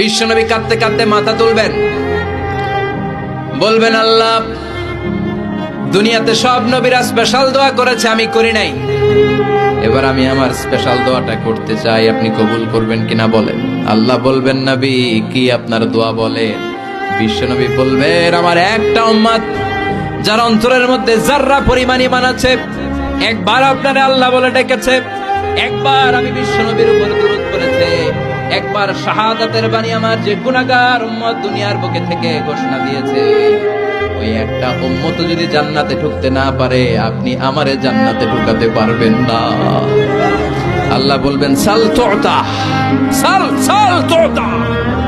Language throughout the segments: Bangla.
বিশ্বনবী কাঁদতে কাঁদতে মাথা তুলবেন, বলবেন আল্লাহ, দুনিয়াতে সব নবীরা স্পেশাল দোয়া করেছে, আমি করি নাই। এবার আমি আমার স্পেশাল দোয়াটা করতে চাই, আপনি কবুল করবেন কিনা বলেন। আল্লাহ বলবেন, নবী কি আপনার দোয়া বলেন? বিশ্বনবী বলবেন, আমার একটা উম্মত যার অন্তরের মধ্যে যাররা পরিমাণ ঈমান আছে, একবার আপনারে আল্লাহ বলে ডেকেছে, একবার আমি বিশ্বনবীর উপর দুরূদ পড়েছে, একবার শাহাদাতের বাণী আমার যে গুনাহগার উম্মত দুনিয়ার বুকে থেকে ঘোষণা দিয়েছে, ওই একটা উম্মত যদি জান্নাতে ঢুকতে না পারে, আপনি আমারে জান্নাতে ঢুকাতে পারবেন না। আল্লাহ বলবেন, সাল তুতা, সাল সাল তুতা,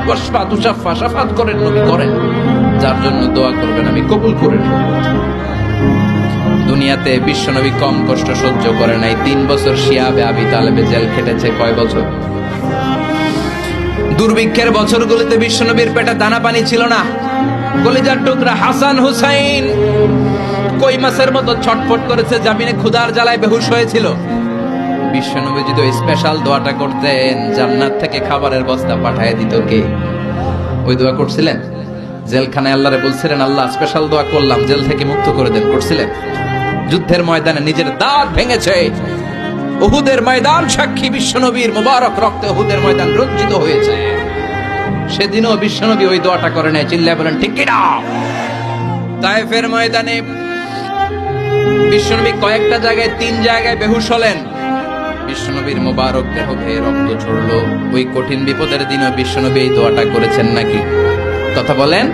ওয়াশফা তুশাফা, শাফাত করেন নবী করেন, যার জন্য দোয়া করবেন আমি কবুল করে নেব। দুনিয়াতে বিশ্বনবী কম কষ্ট সহ্য করে নাই। 3 বছর শিয়াবে আবি তালেবে জেল খেটেছে। কয় বছর? দুর্ভিক্ষের বছরগুলোতে বিশ্বনবীর পেটে দানা পানি ছিল না। কলিজার টুকরা হাসান হুসাইন কই মাছের মতো ছটফট করেছে, জামিনে ক্ষুধার জ্বালায় বেহুশ হয়েছিল। বিশ্বনবী যদি ওই স্পেশাল দোয়াটা করতেন, জান্নাত থেকে খাবারের বস্তা পাঠিয়ে দিত কে? ওই দোয়া করছিলেন? জেলখানায় আল্লাহরে বলছিলেন, আল্লাহ স্পেশাল দোয়া করলাম, জেল থেকে মুক্ত করে দেন, করছিলেন? যুদ্ধের ময়দানে নিজের দাঁত ভেঙেছে, উহুদের ময়দান সাক্ষী, বিশ্বনবীর মুবারক রক্তে উহুদের ময়দান রঞ্জিত হয়েছে। সেদিনও বিশ্বনবী ওই দোয়াটা করে নাই। চিল্লায় বলেন ঠিক কিনা? তায়েফের ময়দানে বিশ্বনবী কয়েকটা জায়গায়, 3 জায়গায় বেহুশ হলেন। বিশ্বনবীর মুবারক দেহ বেয়ে রক্ত ঝরলো। ওই কঠিন বিপদের দিনও বিশ্বনবী এই দোয়াটা করেছেন নাকি? কথা বলেন।